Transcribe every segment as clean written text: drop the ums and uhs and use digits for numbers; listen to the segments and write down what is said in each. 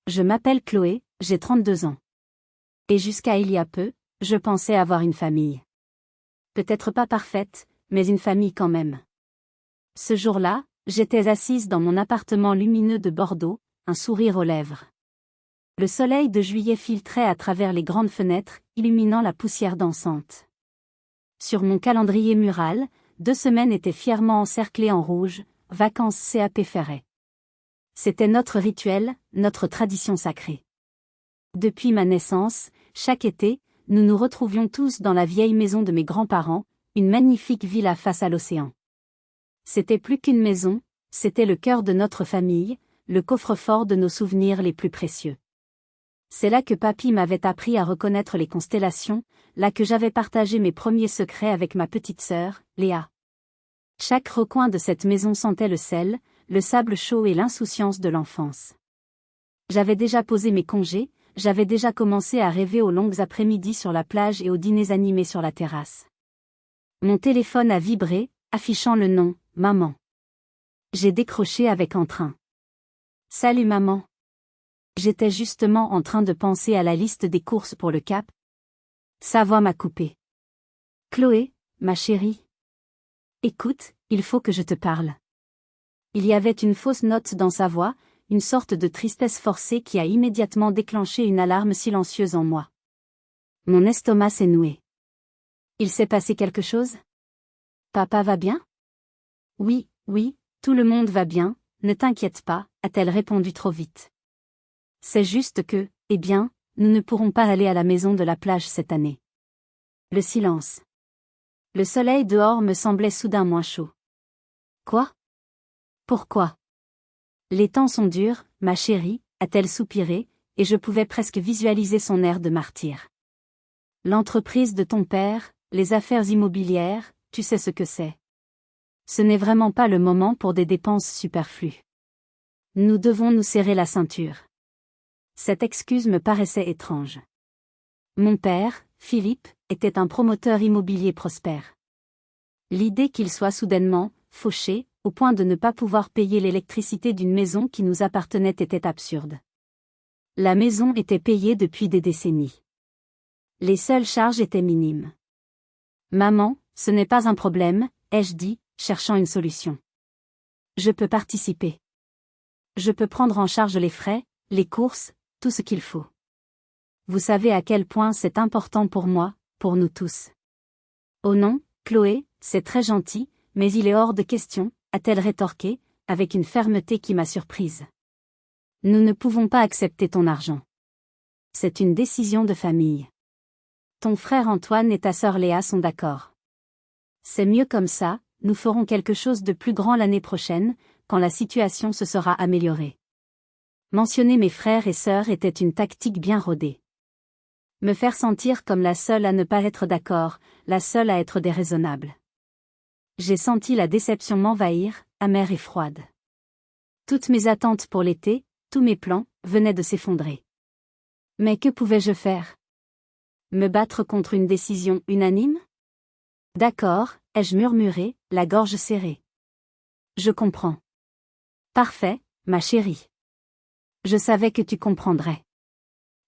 Je m'appelle Chloé, j'ai 32 ans. Et jusqu'à il y a peu, je pensais avoir une famille. Peut-être pas parfaite, mais une famille quand même. Ce jour-là, j'étais assise dans mon appartement lumineux de Bordeaux, un sourire aux lèvres. Le soleil de juillet filtrait à travers les grandes fenêtres, illuminant la poussière dansante. Sur mon calendrier mural, 2 semaines étaient fièrement encerclées en rouge, vacances CAP Ferret. C'était notre rituel, notre tradition sacrée. Depuis ma naissance, chaque été, nous nous retrouvions tous dans la vieille maison de mes grands-parents, une magnifique villa face à l'océan. C'était plus qu'une maison, c'était le cœur de notre famille, le coffre-fort de nos souvenirs les plus précieux. C'est là que papy m'avait appris à reconnaître les constellations, là que j'avais partagé mes premiers secrets avec ma petite sœur, Léa. Chaque recoin de cette maison sentait le sel, le sable chaud et l'insouciance de l'enfance. J'avais déjà posé mes congés, j'avais déjà commencé à rêver aux longues après-midi sur la plage et aux dîners animés sur la terrasse. Mon téléphone a vibré, affichant le nom, maman. J'ai décroché avec entrain. Salut maman. J'étais justement en train de penser à la liste des courses pour le Cap. Sa voix m'a coupé. Chloé, ma chérie. Écoute, il faut que je te parle. Il y avait une fausse note dans sa voix, une sorte de tristesse forcée qui a immédiatement déclenché une alarme silencieuse en moi. Mon estomac s'est noué. Il s'est passé quelque chose? Papa va bien? Oui, tout le monde va bien, ne t'inquiète pas, a-t-elle répondu trop vite. C'est juste que, nous ne pourrons pas aller à la maison de la plage cette année. Le silence. Le soleil dehors me semblait soudain moins chaud. Quoi? Pourquoi? Les temps sont durs, ma chérie, a-t-elle soupiré, et je pouvais presque visualiser son air de martyr. L'entreprise de ton père, les affaires immobilières, tu sais ce que c'est. Ce n'est vraiment pas le moment pour des dépenses superflues. Nous devons nous serrer la ceinture. Cette excuse me paraissait étrange. Mon père, Philippe, était un promoteur immobilier prospère. L'idée qu'il soit soudainement fauché, au point de ne pas pouvoir payer l'électricité d'une maison qui nous appartenait était absurde. La maison était payée depuis des décennies. Les seules charges étaient minimes. Maman, ce n'est pas un problème, ai-je dit, cherchant une solution. Je peux participer. Je peux prendre en charge les frais, les courses, tout ce qu'il faut. Vous savez à quel point c'est important pour moi, pour nous tous. Oh non, Chloé, c'est très gentil, mais il est hors de question, a-t-elle rétorqué, avec une fermeté qui m'a surprise. Nous ne pouvons pas accepter ton argent. C'est une décision de famille. Ton frère Antoine et ta sœur Léa sont d'accord. C'est mieux comme ça, nous ferons quelque chose de plus grand l'année prochaine, quand la situation se sera améliorée. Mentionner mes frères et sœurs était une tactique bien rodée. Me faire sentir comme la seule à ne pas être d'accord, la seule à être déraisonnable. J'ai senti la déception m'envahir, amère et froide. Toutes mes attentes pour l'été, tous mes plans, venaient de s'effondrer. Mais que pouvais-je faire? Me battre contre une décision unanime? D'accord, ai-je murmuré, la gorge serrée. Je comprends. Parfait, ma chérie. Je savais que tu comprendrais.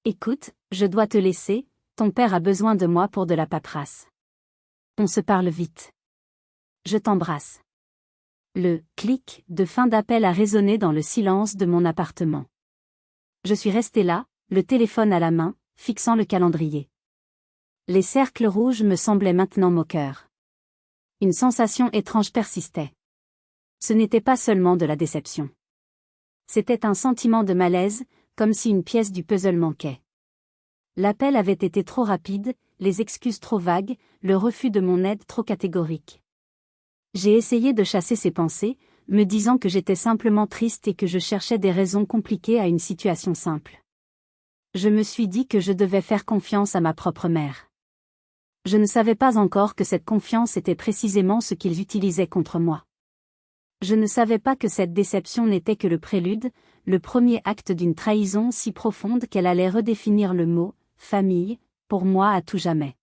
Écoute, je dois te laisser, ton père a besoin de moi pour de la paperasse. On se parle vite. Je t'embrasse. Le clic de fin d'appel a résonné dans le silence de mon appartement. Je suis restée là, le téléphone à la main, fixant le calendrier. Les cercles rouges me semblaient maintenant moqueurs. Une sensation étrange persistait. Ce n'était pas seulement de la déception. C'était un sentiment de malaise, comme si une pièce du puzzle manquait. L'appel avait été trop rapide, les excuses trop vagues, le refus de mon aide trop catégorique. J'ai essayé de chasser ces pensées, me disant que j'étais simplement triste et que je cherchais des raisons compliquées à une situation simple. Je me suis dit que je devais faire confiance à ma propre mère. Je ne savais pas encore que cette confiance était précisément ce qu'ils utilisaient contre moi. Je ne savais pas que cette déception n'était que le prélude, le premier acte d'une trahison si profonde qu'elle allait redéfinir le mot « famille » pour moi à tout jamais.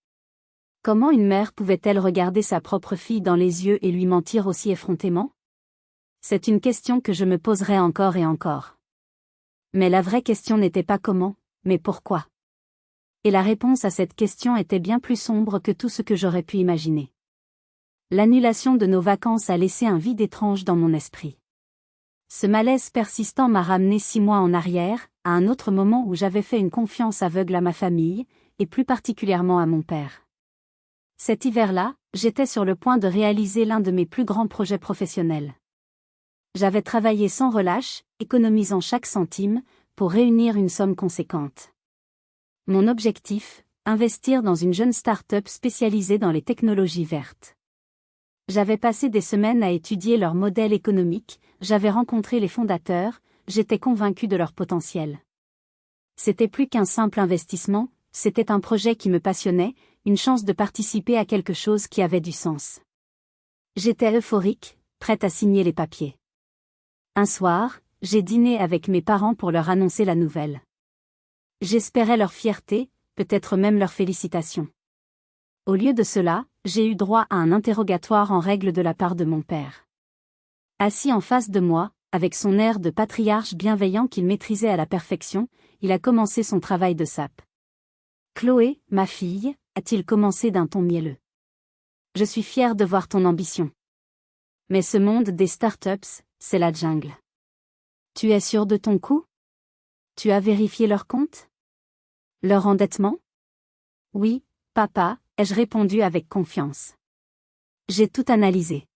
Comment une mère pouvait-elle regarder sa propre fille dans les yeux et lui mentir aussi effrontément? C'est une question que je me poserai encore et encore. Mais la vraie question n'était pas comment, mais pourquoi. Et la réponse à cette question était bien plus sombre que tout ce que j'aurais pu imaginer. L'annulation de nos vacances a laissé un vide étrange dans mon esprit. Ce malaise persistant m'a ramené 6 mois en arrière, à un autre moment où j'avais fait une confiance aveugle à ma famille, et plus particulièrement à mon père. Cet hiver-là, j'étais sur le point de réaliser l'un de mes plus grands projets professionnels. J'avais travaillé sans relâche, économisant chaque centime, pour réunir une somme conséquente. Mon objectif, investir dans une jeune start-up spécialisée dans les technologies vertes. J'avais passé des semaines à étudier leur modèle économique, j'avais rencontré les fondateurs, j'étais convaincu de leur potentiel. C'était plus qu'un simple investissement, c'était un projet qui me passionnait, une chance de participer à quelque chose qui avait du sens. J'étais euphorique, prête à signer les papiers. Un soir, j'ai dîné avec mes parents pour leur annoncer la nouvelle. J'espérais leur fierté, peut-être même leur félicitation. Au lieu de cela, j'ai eu droit à un interrogatoire en règle de la part de mon père. Assis en face de moi, avec son air de patriarche bienveillant qu'il maîtrisait à la perfection, il a commencé son travail de sape. « Chloé, ma fille », a-t-il commencé d'un ton mielleux. « Je suis fier de voir ton ambition. Mais ce monde des startups, c'est la jungle. Tu es sûr de ton coup? Tu as vérifié leurs comptes? Leur endettement? Oui, papa, ai-je répondu avec confiance. J'ai tout analysé.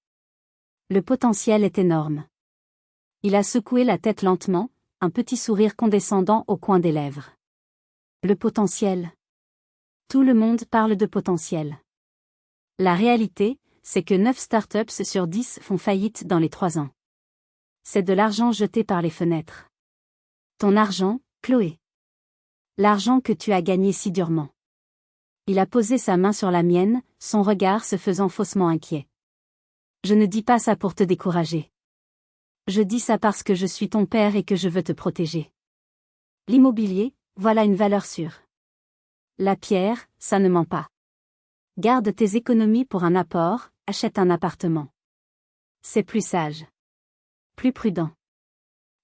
Le potentiel est énorme. Il a secoué la tête lentement, un petit sourire condescendant au coin des lèvres. Le potentiel. Tout le monde parle de potentiel. La réalité, c'est que 9 startups sur 10 font faillite dans les 3 ans. C'est de l'argent jeté par les fenêtres. Ton argent, Chloé. L'argent que tu as gagné si durement. Il a posé sa main sur la mienne, son regard se faisant faussement inquiet. Je ne dis pas ça pour te décourager. Je dis ça parce que je suis ton père et que je veux te protéger. L'immobilier, voilà une valeur sûre. La pierre, ça ne ment pas. Garde tes économies pour un apport, achète un appartement. C'est plus sage. Plus prudent.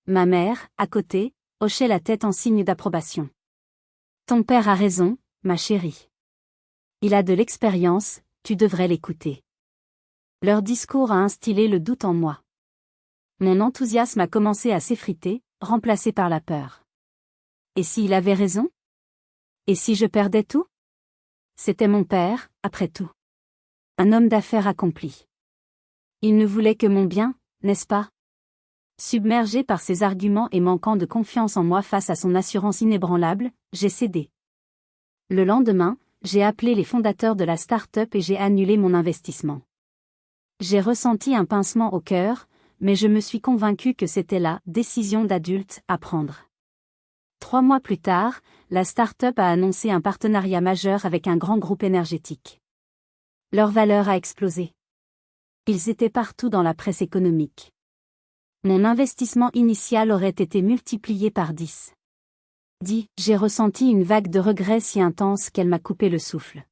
Ma mère, à côté, hochait la tête en signe d'approbation. Ton père a raison, ma chérie. Il a de l'expérience, tu devrais l'écouter. Leur discours a instillé le doute en moi. Mon enthousiasme a commencé à s'effriter, remplacé par la peur. Et s'il avait raison? Et si je perdais tout? C'était mon père, après tout. Un homme d'affaires accompli. Il ne voulait que mon bien, n'est-ce pas? Submergé par ses arguments et manquant de confiance en moi face à son assurance inébranlable, j'ai cédé. Le lendemain, j'ai appelé les fondateurs de la start-up et j'ai annulé mon investissement. J'ai ressenti un pincement au cœur, mais je me suis convaincu que c'était la décision d'adulte à prendre. 3 mois plus tard, la start-up a annoncé un partenariat majeur avec un grand groupe énergétique. Leur valeur a explosé. Ils étaient partout dans la presse économique. Mon investissement initial aurait été multiplié par 10. J'ai ressenti une vague de regret si intense qu'elle m'a coupé le souffle.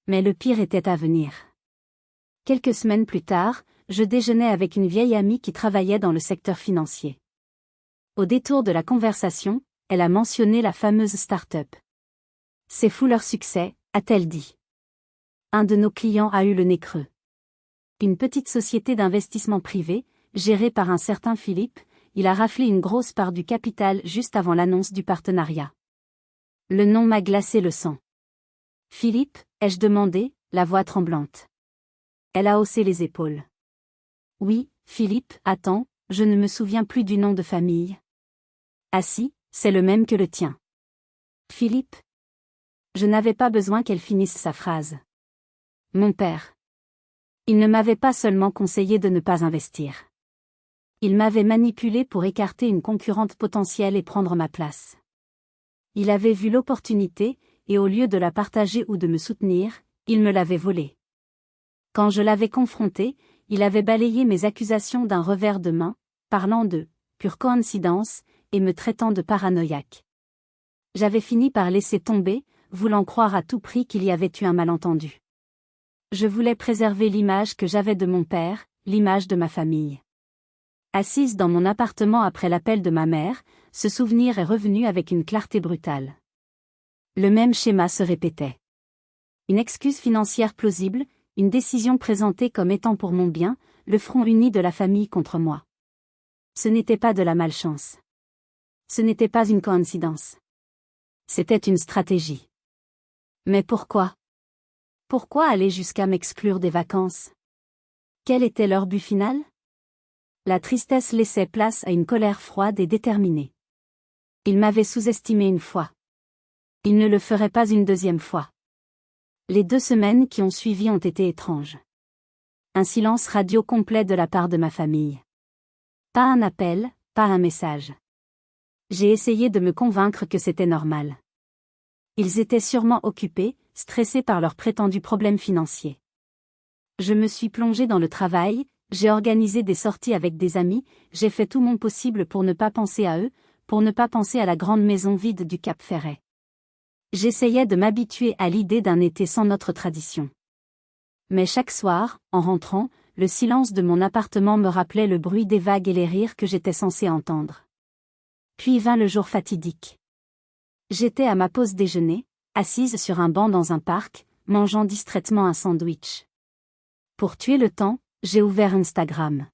Mais le pire était à venir. Quelques semaines plus tard, je déjeunais avec une vieille amie qui travaillait dans le secteur financier. Au détour de la conversation, elle a mentionné la fameuse start-up. C'est fou leur succès, a-t-elle dit. Un de nos clients a eu le nez creux. Une petite société d'investissement privé, gérée par un certain Philippe, il a raflé une grosse part du capital juste avant l'annonce du partenariat. Le nom m'a glacé le sang. Philippe, ai-je demandé, la voix tremblante. Elle a haussé les épaules. Oui, Philippe, attends, je ne me souviens plus du nom de famille. Ah si, c'est le même que le tien. Philippe. Je n'avais pas besoin qu'elle finisse sa phrase. Mon père. Il ne m'avait pas seulement conseillé de ne pas investir. Il m'avait manipulé pour écarter une concurrente potentielle et prendre ma place. Il avait vu l'opportunité, et au lieu de la partager ou de me soutenir, il me l'avait volée. Quand je l'avais confronté, il avait balayé mes accusations d'un revers de main, parlant de « pure coïncidence » et me traitant de paranoïaque. J'avais fini par laisser tomber, voulant croire à tout prix qu'il y avait eu un malentendu. Je voulais préserver l'image que j'avais de mon père, l'image de ma famille. Assise dans mon appartement après l'appel de ma mère, ce souvenir est revenu avec une clarté brutale. Le même schéma se répétait. Une excuse financière plausible, une décision présentée comme étant pour mon bien, le front uni de la famille contre moi. Ce n'était pas de la malchance. Ce n'était pas une coïncidence. C'était une stratégie. Mais pourquoi? Pourquoi aller jusqu'à m'exclure des vacances? Quel était leur but final? La tristesse laissait place à une colère froide et déterminée. Ils m'avaient sous-estimé une fois. Ils ne le feraient pas une deuxième fois. Les 2 semaines qui ont suivi ont été étranges. Un silence radio complet de la part de ma famille. Pas un appel, pas un message. J'ai essayé de me convaincre que c'était normal. Ils étaient sûrement occupés, stressés par leurs prétendus problèmes financiers. Je me suis plongée dans le travail, j'ai organisé des sorties avec des amis, j'ai fait tout mon possible pour ne pas penser à eux, pour ne pas penser à la grande maison vide du Cap Ferret. J'essayais de m'habituer à l'idée d'un été sans notre tradition. Mais chaque soir, en rentrant, le silence de mon appartement me rappelait le bruit des vagues et les rires que j'étais censée entendre. Puis vint le jour fatidique. J'étais à ma pause déjeuner, assise sur un banc dans un parc, mangeant distraitement un sandwich. Pour tuer le temps, j'ai ouvert Instagram.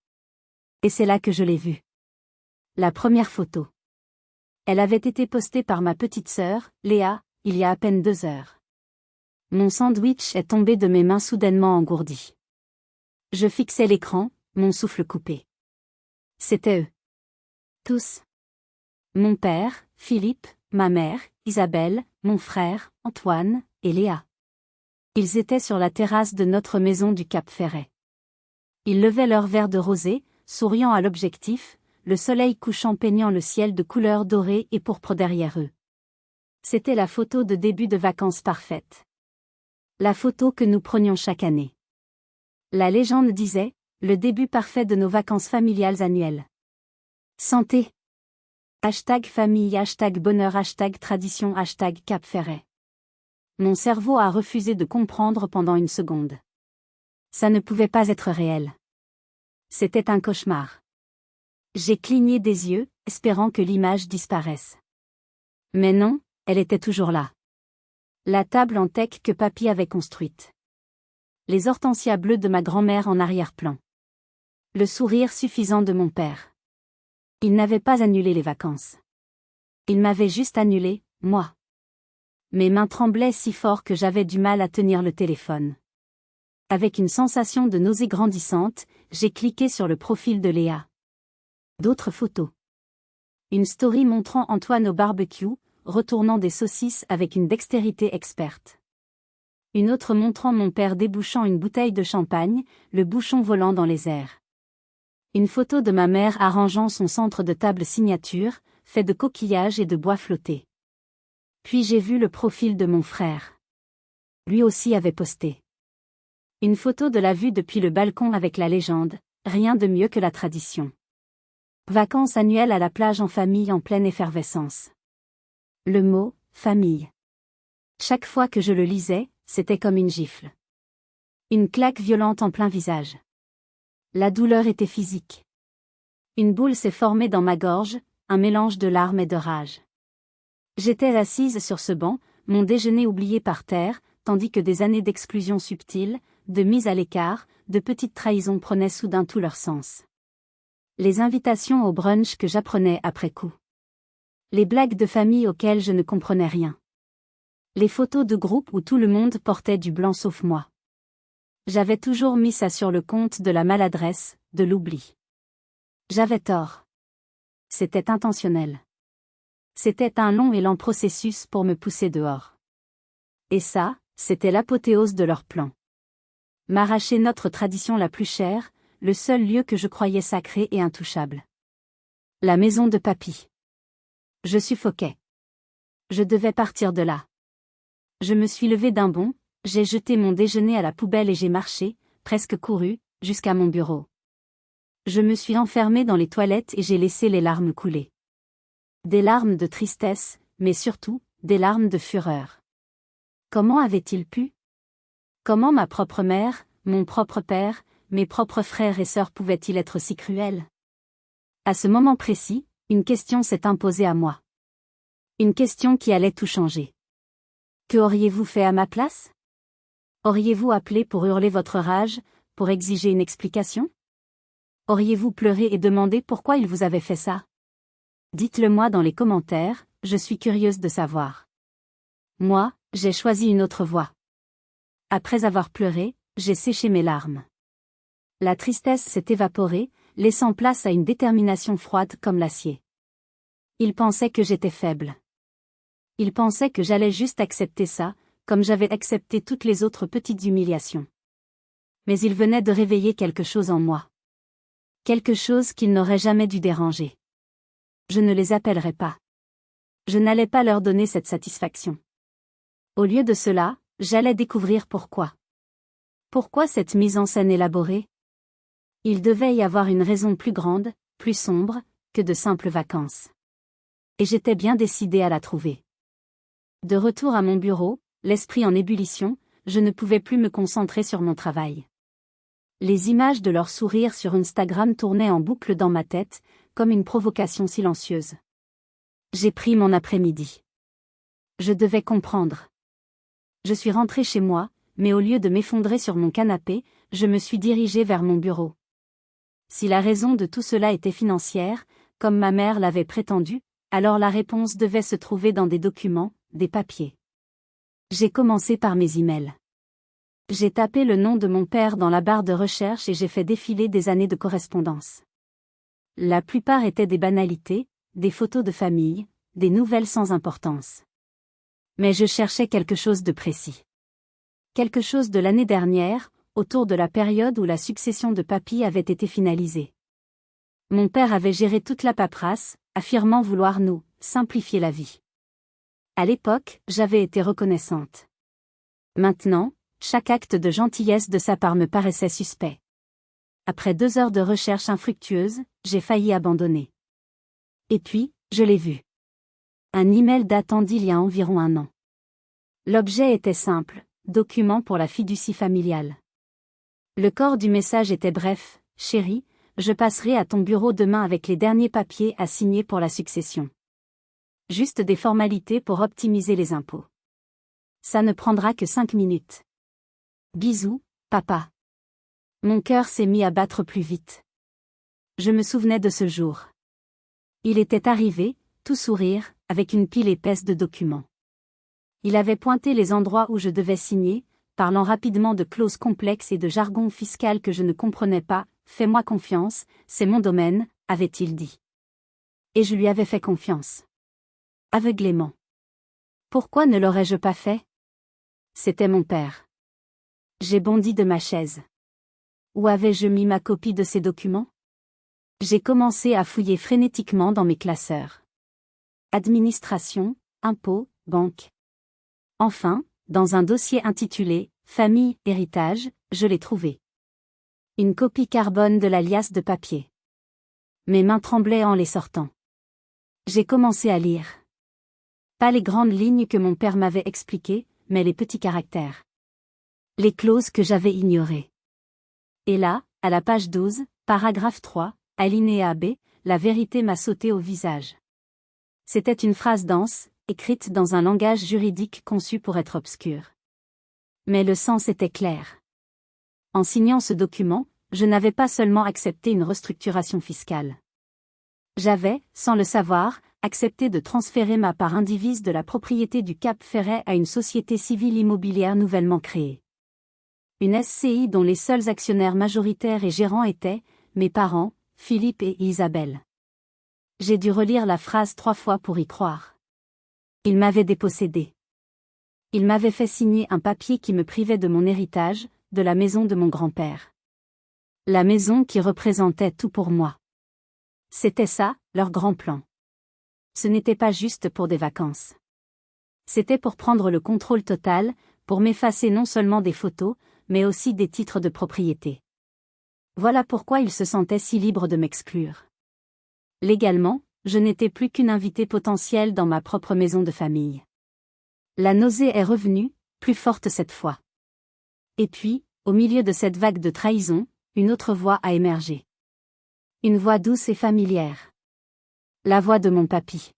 Et c'est là que je l'ai vue. La première photo. Elle avait été postée par ma petite sœur, Léa, il y a à peine 2 heures. Mon sandwich est tombé de mes mains soudainement engourdies. Je fixais l'écran, mon souffle coupé. C'étaient eux. Tous. Mon père, Philippe, ma mère, Isabelle, mon frère, Antoine, et Léa. Ils étaient sur la terrasse de notre maison du Cap Ferret. Ils levaient leur verre de rosé, souriant à l'objectif, le soleil couchant peignant le ciel de couleurs dorées et pourpres derrière eux. C'était la photo de début de vacances parfaite. La photo que nous prenions chaque année. La légende disait, le début parfait de nos vacances familiales annuelles. Santé. #famille, #bonheur, #tradition, #Cap Ferret. Mon cerveau a refusé de comprendre pendant une seconde. Ça ne pouvait pas être réel. C'était un cauchemar. J'ai cligné des yeux, espérant que l'image disparaisse. Mais non, elle était toujours là. La table en teck que papy avait construite. Les hortensias bleues de ma grand-mère en arrière-plan. Le sourire suffisant de mon père. Il n'avait pas annulé les vacances. Il m'avait juste annulé, moi. Mes mains tremblaient si fort que j'avais du mal à tenir le téléphone. Avec une sensation de nausée grandissante, j'ai cliqué sur le profil de Léa. D'autres photos. Une story montrant Antoine au barbecue, retournant des saucisses avec une dextérité experte. Une autre montrant mon père débouchant une bouteille de champagne, le bouchon volant dans les airs. Une photo de ma mère arrangeant son centre de table signature, fait de coquillages et de bois flottés. Puis j'ai vu le profil de mon frère. Lui aussi avait posté. Une photo de la vue depuis le balcon avec la légende, rien de mieux que la tradition. Vacances annuelles à la plage en famille en pleine effervescence. Le mot « famille ». Chaque fois que je le lisais, c'était comme une gifle. Une claque violente en plein visage. La douleur était physique. Une boule s'est formée dans ma gorge, un mélange de larmes et de rage. J'étais assise sur ce banc, mon déjeuner oublié par terre, tandis que des années d'exclusion subtile, de mise à l'écart, de petites trahisons prenaient soudain tout leur sens. Les invitations au brunch que j'apprenais après coup. Les blagues de famille auxquelles je ne comprenais rien. Les photos de groupe où tout le monde portait du blanc sauf moi. J'avais toujours mis ça sur le compte de la maladresse, de l'oubli. J'avais tort. C'était intentionnel. C'était un long et lent processus pour me pousser dehors. Et ça, c'était l'apothéose de leur plan. M'arracher notre tradition la plus chère, le seul lieu que je croyais sacré et intouchable. La maison de papy. Je suffoquais. Je devais partir de là. Je me suis levée d'un bond, j'ai jeté mon déjeuner à la poubelle et j'ai marché, presque couru, jusqu'à mon bureau. Je me suis enfermée dans les toilettes et j'ai laissé les larmes couler. Des larmes de tristesse, mais surtout, des larmes de fureur. Comment avait-il pu? Comment ma propre mère, mon propre père, mes propres frères et sœurs pouvaient-ils être si cruels? À ce moment précis, Une question s'est imposée à moi. Une question qui allait tout changer. Que auriez-vous fait à ma place? Auriez-vous appelé pour hurler votre rage, pour exiger une explication? Auriez-vous pleuré et demandé pourquoi il vous avait fait ça? Dites-le moi dans les commentaires, je suis curieuse de savoir. Moi, j'ai choisi une autre voie. Après avoir pleuré, j'ai séché mes larmes. La tristesse s'est évaporée, laissant place à une détermination froide comme l'acier. Il pensait que j'étais faible. Il pensait que j'allais juste accepter ça, comme j'avais accepté toutes les autres petites humiliations. Mais il venait de réveiller quelque chose en moi. Quelque chose qu'il n'aurait jamais dû déranger. Je ne les appellerais pas. Je n'allais pas leur donner cette satisfaction. Au lieu de cela, j'allais découvrir pourquoi. Pourquoi cette mise en scène élaborée? Il devait y avoir une raison plus grande, plus sombre, que de simples vacances. Et j'étais bien décidée à la trouver. De retour à mon bureau, l'esprit en ébullition, je ne pouvais plus me concentrer sur mon travail. Les images de leur sourire sur Instagram tournaient en boucle dans ma tête, comme une provocation silencieuse. J'ai pris mon après-midi. Je devais comprendre. Je suis rentrée chez moi, mais au lieu de m'effondrer sur mon canapé, je me suis dirigée vers mon bureau. Si la raison de tout cela était financière, comme ma mère l'avait prétendu, alors la réponse devait se trouver dans des documents, des papiers. J'ai commencé par mes emails. J'ai tapé le nom de mon père dans la barre de recherche et j'ai fait défiler des années de correspondance. La plupart étaient des banalités, des photos de famille, des nouvelles sans importance. Mais je cherchais quelque chose de précis. Quelque chose de l'année dernière, autour de la période où la succession de papy avait été finalisée. Mon père avait géré toute la paperasse, affirmant vouloir nous simplifier la vie. À l'époque, j'avais été reconnaissante. Maintenant, chaque acte de gentillesse de sa part me paraissait suspect. Après 2 heures de recherche infructueuse, j'ai failli abandonner. Et puis, je l'ai vu. Un email datant d'il y a environ 1 an. L'objet était simple, document pour la fiducie familiale. Le corps du message était bref, chérie, je passerai à ton bureau demain avec les derniers papiers à signer pour la succession. Juste des formalités pour optimiser les impôts. Ça ne prendra que 5 minutes. Bisous, papa. Mon cœur s'est mis à battre plus vite. Je me souvenais de ce jour. Il était arrivé, tout sourire, avec une pile épaisse de documents. Il avait pointé les endroits où je devais signer, parlant rapidement de clauses complexes et de jargon fiscal que je ne comprenais pas. Fais-moi confiance, c'est mon domaine, avait-il dit. Et je lui avais fait confiance. Aveuglément. Pourquoi ne l'aurais-je pas fait? C'était mon père. J'ai bondi de ma chaise. Où avais-je mis ma copie de ces documents? J'ai commencé à fouiller frénétiquement dans mes classeurs. Administration, impôts, banque. Enfin, dans un dossier intitulé « Famille, héritage », je l'ai trouvé. Une copie carbone de la liasse de papier. Mes mains tremblaient en les sortant. J'ai commencé à lire. Pas les grandes lignes que mon père m'avait expliquées, mais les petits caractères. Les clauses que j'avais ignorées. Et là, à la page 12, paragraphe 3, alinéa B, la vérité m'a sauté au visage. C'était une phrase dense, écrite dans un langage juridique conçu pour être obscur. Mais le sens était clair. En signant ce document, je n'avais pas seulement accepté une restructuration fiscale. J'avais, sans le savoir, accepté de transférer ma part indivise de la propriété du Cap Ferret à une société civile immobilière nouvellement créée. Une SCI dont les seuls actionnaires majoritaires et gérants étaient mes parents, Philippe et Isabelle. J'ai dû relire la phrase 3 fois pour y croire. Il m'avait dépossédé. Il m'avait fait signer un papier qui me privait de mon héritage, de la maison de mon grand-père. La maison qui représentait tout pour moi. C'était ça, leur grand plan. Ce n'était pas juste pour des vacances. C'était pour prendre le contrôle total, pour m'effacer non seulement des photos, mais aussi des titres de propriété. Voilà pourquoi ils se sentaient si libres de m'exclure. Légalement, je n'étais plus qu'une invitée potentielle dans ma propre maison de famille. La nausée est revenue, plus forte cette fois. Et puis, au milieu de cette vague de trahison, une autre voix a émergé. Une voix douce et familière. La voix de mon papy.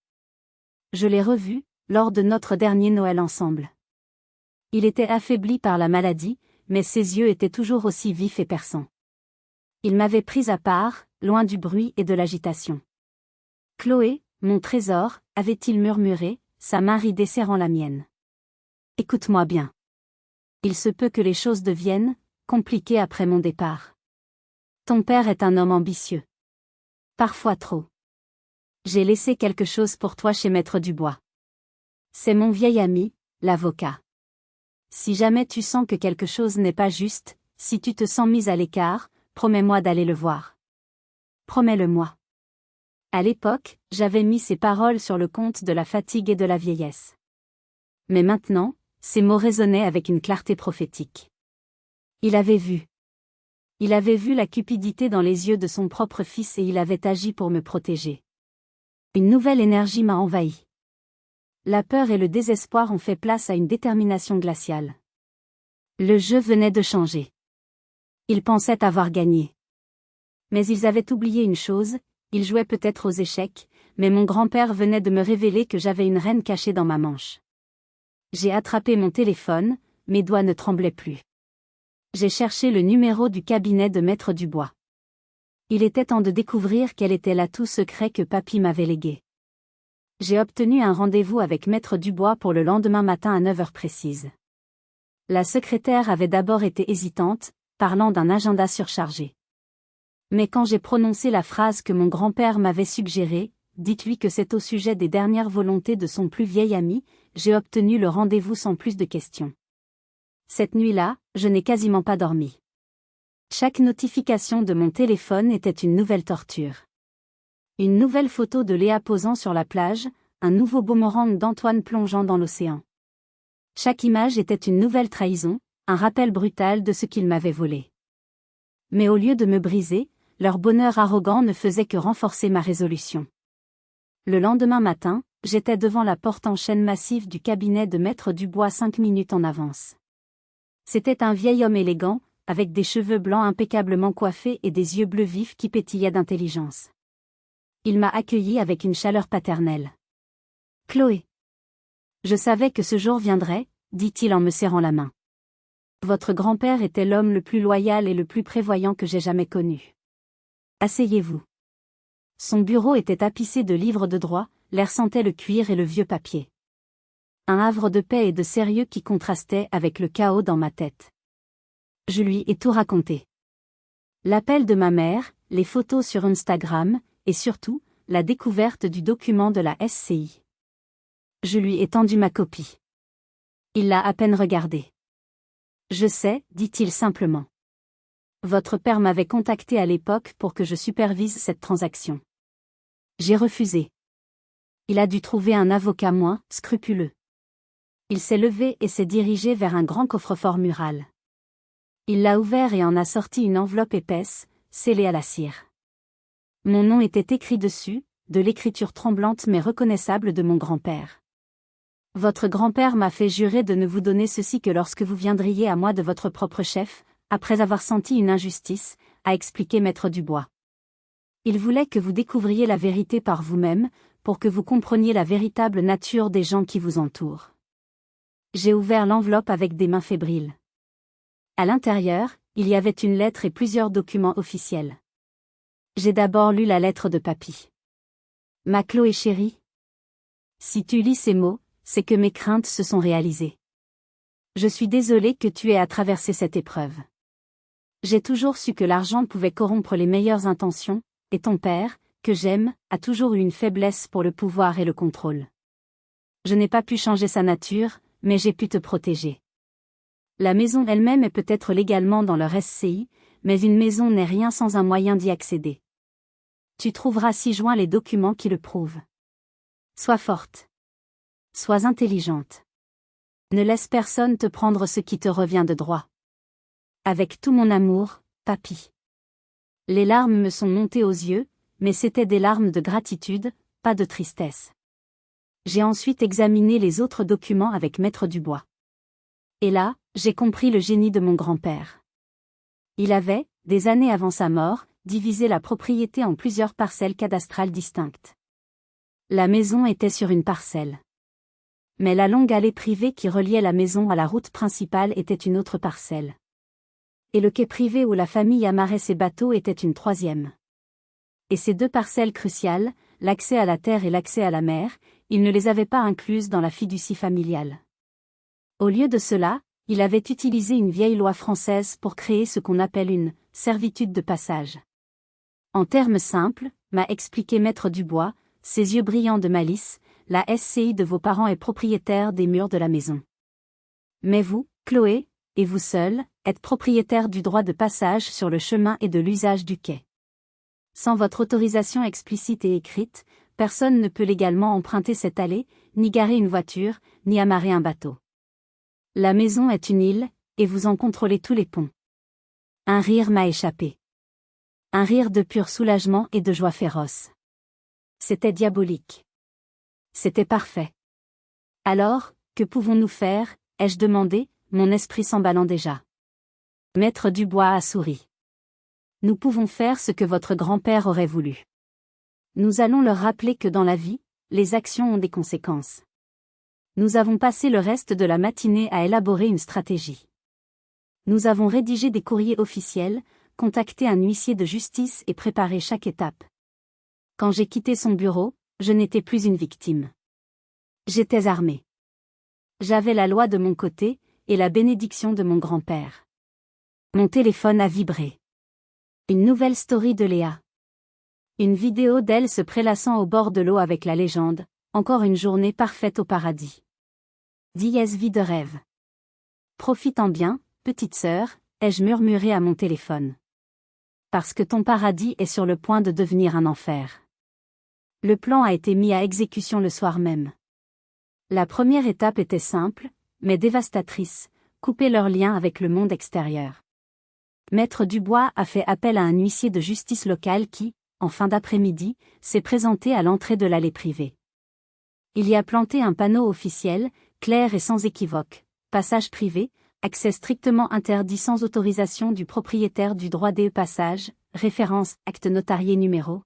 Je l'ai revu, lors de notre dernier Noël ensemble. Il était affaibli par la maladie, mais ses yeux étaient toujours aussi vifs et perçants. Il m'avait prise à part, loin du bruit et de l'agitation. Chloé, mon trésor, avait-il murmuré, sa main ridée serrant la mienne. Écoute-moi bien. Il se peut que les choses deviennent compliquées après mon départ. Ton père est un homme ambitieux. Parfois trop. J'ai laissé quelque chose pour toi chez Maître Dubois. C'est mon vieil ami, l'avocat. Si jamais tu sens que quelque chose n'est pas juste, si tu te sens mise à l'écart, promets-moi d'aller le voir. Promets-le-moi. À l'époque, j'avais mis ces paroles sur le compte de la fatigue et de la vieillesse. Mais maintenant, ces mots résonnaient avec une clarté prophétique. Il avait vu. Il avait vu la cupidité dans les yeux de son propre fils et il avait agi pour me protéger. Une nouvelle énergie m'a envahi. La peur et le désespoir ont fait place à une détermination glaciale. Le jeu venait de changer. Ils pensaient avoir gagné. Mais ils avaient oublié une chose, ils jouaient peut-être aux échecs, mais mon grand-père venait de me révéler que j'avais une reine cachée dans ma manche. J'ai attrapé mon téléphone, mes doigts ne tremblaient plus. J'ai cherché le numéro du cabinet de Maître Dubois. Il était temps de découvrir quel était l'atout secret que papy m'avait légué. J'ai obtenu un rendez-vous avec Maître Dubois pour le lendemain matin à 9 heures précises. La secrétaire avait d'abord été hésitante, parlant d'un agenda surchargé. Mais quand j'ai prononcé la phrase que mon grand-père m'avait suggérée, dites-lui que c'est au sujet des dernières volontés de son plus vieil ami, j'ai obtenu le rendez-vous sans plus de questions. Cette nuit-là, je n'ai quasiment pas dormi. Chaque notification de mon téléphone était une nouvelle torture. Une nouvelle photo de Léa posant sur la plage, un nouveau boomerang d'Antoine plongeant dans l'océan. Chaque image était une nouvelle trahison, un rappel brutal de ce qu'ils m'avaient volé. Mais au lieu de me briser, leur bonheur arrogant ne faisait que renforcer ma résolution. Le lendemain matin, j'étais devant la porte en chêne massif du cabinet de Maître Dubois 5 minutes en avance. C'était un vieil homme élégant, avec des cheveux blancs impeccablement coiffés et des yeux bleus vifs qui pétillaient d'intelligence. Il m'a accueilli avec une chaleur paternelle. « Chloé. Je savais que ce jour viendrait, dit-il en me serrant la main. Votre grand-père était l'homme le plus loyal et le plus prévoyant que j'ai jamais connu. Asseyez-vous. » Son bureau était tapissé de livres de droit, l'air sentait le cuir et le vieux papier. Un havre de paix et de sérieux qui contrastait avec le chaos dans ma tête. Je lui ai tout raconté. L'appel de ma mère, les photos sur Instagram, et surtout, la découverte du document de la SCI. Je lui ai tendu ma copie. Il l'a à peine regardée. Je sais, dit-il simplement. Votre père m'avait contacté à l'époque pour que je supervise cette transaction. J'ai refusé. Il a dû trouver un avocat moins scrupuleux. Il s'est levé et s'est dirigé vers un grand coffre-fort mural. Il l'a ouvert et en a sorti une enveloppe épaisse, scellée à la cire. Mon nom était écrit dessus, de l'écriture tremblante mais reconnaissable de mon grand-père. Votre grand-père m'a fait jurer de ne vous donner ceci que lorsque vous viendriez à moi de votre propre chef, après avoir senti une injustice, a expliqué Maître Dubois. Il voulait que vous découvriez la vérité par vous-même, pour que vous compreniez la véritable nature des gens qui vous entourent. J'ai ouvert l'enveloppe avec des mains fébriles. À l'intérieur, il y avait une lettre et plusieurs documents officiels. J'ai d'abord lu la lettre de papy. Ma Chloé chérie. Si tu lis ces mots, c'est que mes craintes se sont réalisées. Je suis désolée que tu aies à traverser cette épreuve. J'ai toujours su que l'argent pouvait corrompre les meilleures intentions, et ton père, que j'aime, a toujours eu une faiblesse pour le pouvoir et le contrôle. Je n'ai pas pu changer sa nature, mais j'ai pu te protéger. La maison elle-même est peut-être légalement dans leur SCI, mais une maison n'est rien sans un moyen d'y accéder. Tu trouveras ci-joint les documents qui le prouvent. Sois forte. Sois intelligente. Ne laisse personne te prendre ce qui te revient de droit. Avec tout mon amour, papy. Les larmes me sont montées aux yeux, mais c'étaient des larmes de gratitude, pas de tristesse. J'ai ensuite examiné les autres documents avec Maître Dubois. Et là, j'ai compris le génie de mon grand-père. Il avait, des années avant sa mort, divisé la propriété en plusieurs parcelles cadastrales distinctes. La maison était sur une parcelle. Mais la longue allée privée qui reliait la maison à la route principale était une autre parcelle. Et le quai privé où la famille amarrait ses bateaux était une troisième. Et ces deux parcelles cruciales, l'accès à la terre et l'accès à la mer, il ne les avait pas incluses dans la fiducie familiale. Au lieu de cela, il avait utilisé une vieille loi française pour créer ce qu'on appelle une servitude de passage. En termes simples, m'a expliqué Maître Dubois, ses yeux brillants de malice, la SCI de vos parents est propriétaire des murs de la maison. Mais vous, Chloé, et vous seule, êtes propriétaire du droit de passage sur le chemin et de l'usage du quai. Sans votre autorisation explicite et écrite, personne ne peut légalement emprunter cette allée, ni garer une voiture, ni amarrer un bateau. La maison est une île, et vous en contrôlez tous les ponts. Un rire m'a échappé. Un rire de pur soulagement et de joie féroce. C'était diabolique. C'était parfait. Alors, que pouvons-nous faire, ai-je demandé, mon esprit s'emballant déjà. Maître Dubois a souri. Nous pouvons faire ce que votre grand-père aurait voulu. Nous allons leur rappeler que dans la vie, les actions ont des conséquences. Nous avons passé le reste de la matinée à élaborer une stratégie. Nous avons rédigé des courriers officiels, contacté un huissier de justice et préparé chaque étape. Quand j'ai quitté son bureau, je n'étais plus une victime. J'étais armée. J'avais la loi de mon côté, et la bénédiction de mon grand-père. Mon téléphone a vibré. Une nouvelle story de Léa. Une vidéo d'elle se prélassant au bord de l'eau avec la légende « Encore une journée parfaite au paradis ». Dièse vie de rêve. Profitant bien, petite sœur, ai-je murmuré à mon téléphone. Parce que ton paradis est sur le point de devenir un enfer. Le plan a été mis à exécution le soir même. La première étape était simple, mais dévastatrice, couper leur lien avec le monde extérieur. Maître Dubois a fait appel à un huissier de justice local qui, en fin d'après-midi, s'est présenté à l'entrée de l'allée privée. Il y a planté un panneau officiel, clair et sans équivoque, passage privé, accès strictement interdit sans autorisation du propriétaire du droit des passages, référence, acte notarié numéro.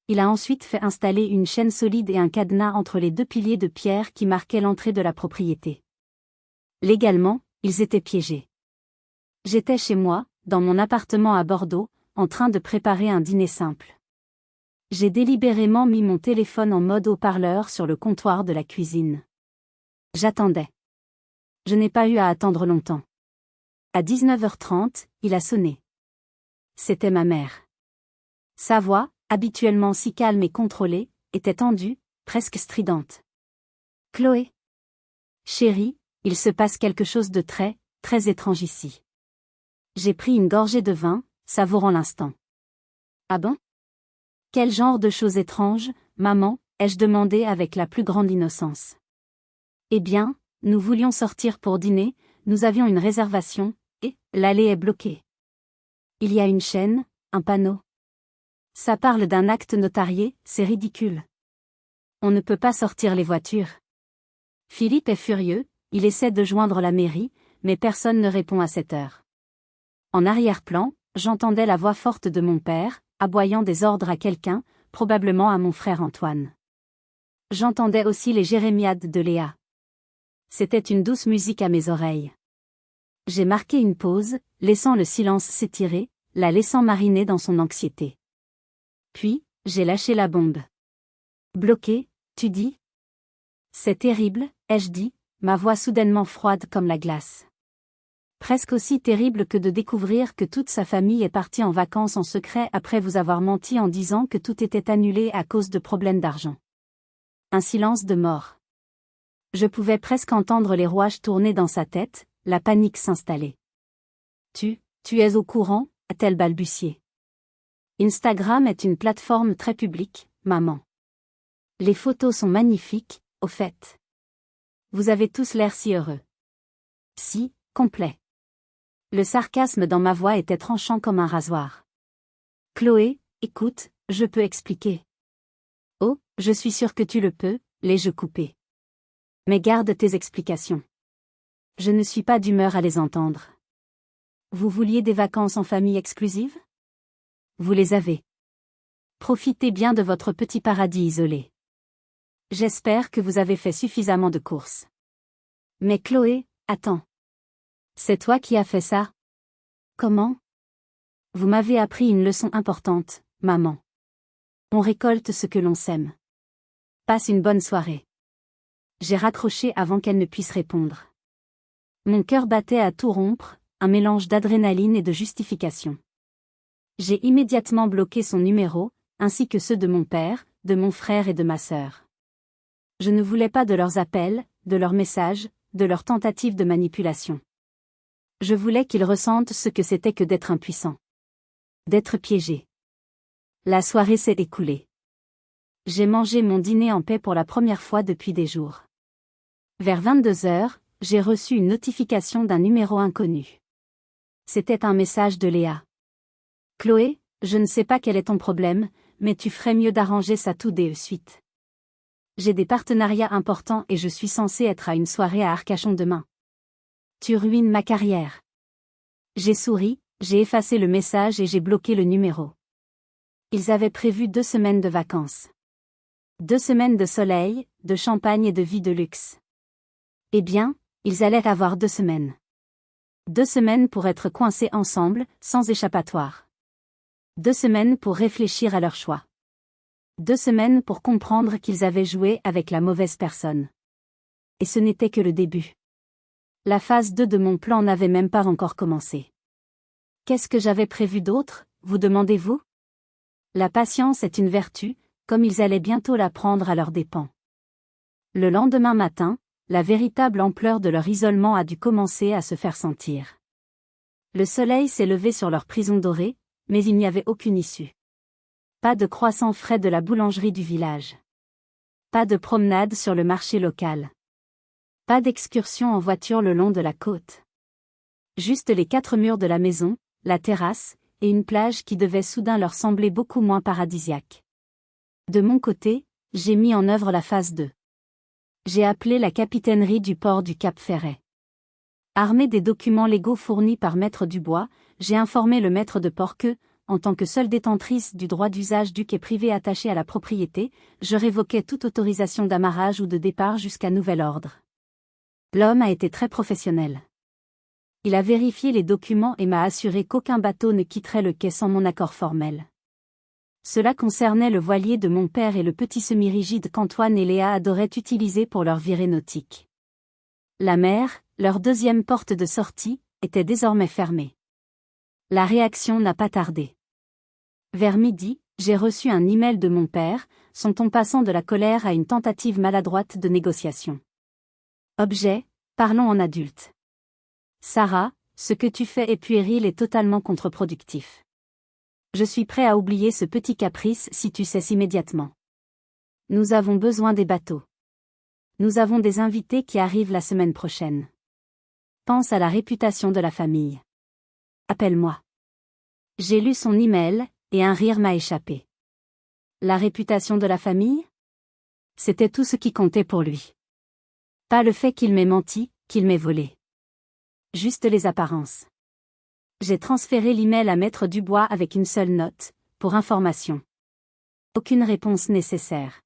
Il a ensuite fait installer une chaîne solide et un cadenas entre les deux piliers de pierre qui marquaient l'entrée de la propriété. Légalement, ils étaient piégés. J'étais chez moi, dans mon appartement à Bordeaux, en train de préparer un dîner simple. J'ai délibérément mis mon téléphone en mode haut-parleur sur le comptoir de la cuisine. J'attendais. Je n'ai pas eu à attendre longtemps. À 19h30, il a sonné. C'était ma mère. Sa voix, habituellement si calme et contrôlée, était tendue, presque stridente. Chloé. Chérie, il se passe quelque chose de très, très étrange ici. J'ai pris une gorgée de vin, savourant l'instant. Ah bon? Quel genre de choses étranges, maman, ai-je demandé avec la plus grande innocence. Eh bien, nous voulions sortir pour dîner, nous avions une réservation, et l'allée est bloquée. Il y a une chaîne, un panneau. Ça parle d'un acte notarié, c'est ridicule. On ne peut pas sortir les voitures. Philippe est furieux, il essaie de joindre la mairie, mais personne ne répond à cette heure. En arrière-plan, j'entendais la voix forte de mon père, aboyant des ordres à quelqu'un, probablement à mon frère Antoine. J'entendais aussi les jérémiades de Léa. C'était une douce musique à mes oreilles. J'ai marqué une pause, laissant le silence s'étirer, la laissant mariner dans son anxiété. Puis, j'ai lâché la bombe. Bloqué, tu dis? C'est terrible, ai-je dit, ma voix soudainement froide comme la glace. Presque aussi terrible que de découvrir que toute sa famille est partie en vacances en secret après vous avoir menti en disant que tout était annulé à cause de problèmes d'argent. Un silence de mort. Je pouvais presque entendre les rouages tourner dans sa tête, la panique s'installer. Tu es au courant, a-t-elle balbutié. Instagram est une plateforme très publique, maman. Les photos sont magnifiques, au fait. Vous avez tous l'air si heureux. Si, complet. Le sarcasme dans ma voix était tranchant comme un rasoir. Chloé, écoute, je peux expliquer. Oh, je suis sûre que tu le peux, l'ai-je coupé. Mais garde tes explications. Je ne suis pas d'humeur à les entendre. Vous vouliez des vacances en famille exclusive? Vous les avez. Profitez bien de votre petit paradis isolé. J'espère que vous avez fait suffisamment de courses. Mais Chloé, attends. C'est toi qui as fait ça? Comment? Vous m'avez appris une leçon importante, maman. On récolte ce que l'on sème. Passe une bonne soirée. J'ai raccroché avant qu'elle ne puisse répondre. Mon cœur battait à tout rompre, un mélange d'adrénaline et de justification. J'ai immédiatement bloqué son numéro, ainsi que ceux de mon père, de mon frère et de ma sœur. Je ne voulais pas de leurs appels, de leurs messages, de leurs tentatives de manipulation. Je voulais qu'ils ressentent ce que c'était que d'être impuissant. D'être piégé. La soirée s'est écoulée. J'ai mangé mon dîner en paix pour la première fois depuis des jours. Vers 22 heures, j'ai reçu une notification d'un numéro inconnu. C'était un message de Léa. Chloé, je ne sais pas quel est ton problème, mais tu ferais mieux d'arranger ça tout de suite. J'ai des partenariats importants et je suis censée être à une soirée à Arcachon demain. Tu ruines ma carrière. J'ai souri, j'ai effacé le message et j'ai bloqué le numéro. Ils avaient prévu 2 semaines de vacances. 2 semaines de soleil, de champagne et de vie de luxe. Eh bien, ils allaient avoir 2 semaines. 2 semaines pour être coincés ensemble, sans échappatoire. 2 semaines pour réfléchir à leur choix. 2 semaines pour comprendre qu'ils avaient joué avec la mauvaise personne. Et ce n'était que le début. La phase 2 de mon plan n'avait même pas encore commencé. Qu'est-ce que j'avais prévu d'autre, vous demandez-vous? La patience est une vertu, comme ils allaient bientôt l'apprendre à leurs dépens. Le lendemain matin, la véritable ampleur de leur isolement a dû commencer à se faire sentir. Le soleil s'est levé sur leur prison dorée, mais il n'y avait aucune issue. Pas de croissants frais de la boulangerie du village. Pas de promenade sur le marché local. Pas d'excursion en voiture le long de la côte. Juste les 4 murs de la maison, la terrasse, et une plage qui devait soudain leur sembler beaucoup moins paradisiaque. De mon côté, j'ai mis en œuvre la phase 2. J'ai appelé la capitainerie du port du Cap Ferret. Armée des documents légaux fournis par Maître Dubois, j'ai informé le maître de port que, en tant que seule détentrice du droit d'usage du quai privé attaché à la propriété, je révoquais toute autorisation d'amarrage ou de départ jusqu'à nouvel ordre. L'homme a été très professionnel. Il a vérifié les documents et m'a assuré qu'aucun bateau ne quitterait le quai sans mon accord formel. Cela concernait le voilier de mon père et le petit semi-rigide qu'Antoine et Léa adoraient utiliser pour leur virée nautique. La mer, leur deuxième porte de sortie, était désormais fermée. La réaction n'a pas tardé. Vers midi, j'ai reçu un email de mon père, son ton passant de la colère à une tentative maladroite de négociation. Objet, parlons en adulte. Sarah, ce que tu fais est puéril et totalement contre-productif. Je suis prêt à oublier ce petit caprice si tu cesses immédiatement. Nous avons besoin des bateaux. Nous avons des invités qui arrivent la semaine prochaine. Pense à la réputation de la famille. Appelle-moi. J'ai lu son email, et un rire m'a échappé. La réputation de la famille? C'était tout ce qui comptait pour lui. Pas le fait qu'il m'ait menti, qu'il m'ait volé. Juste les apparences. J'ai transféré l'email à Maître Dubois avec une seule note, pour information. Aucune réponse nécessaire.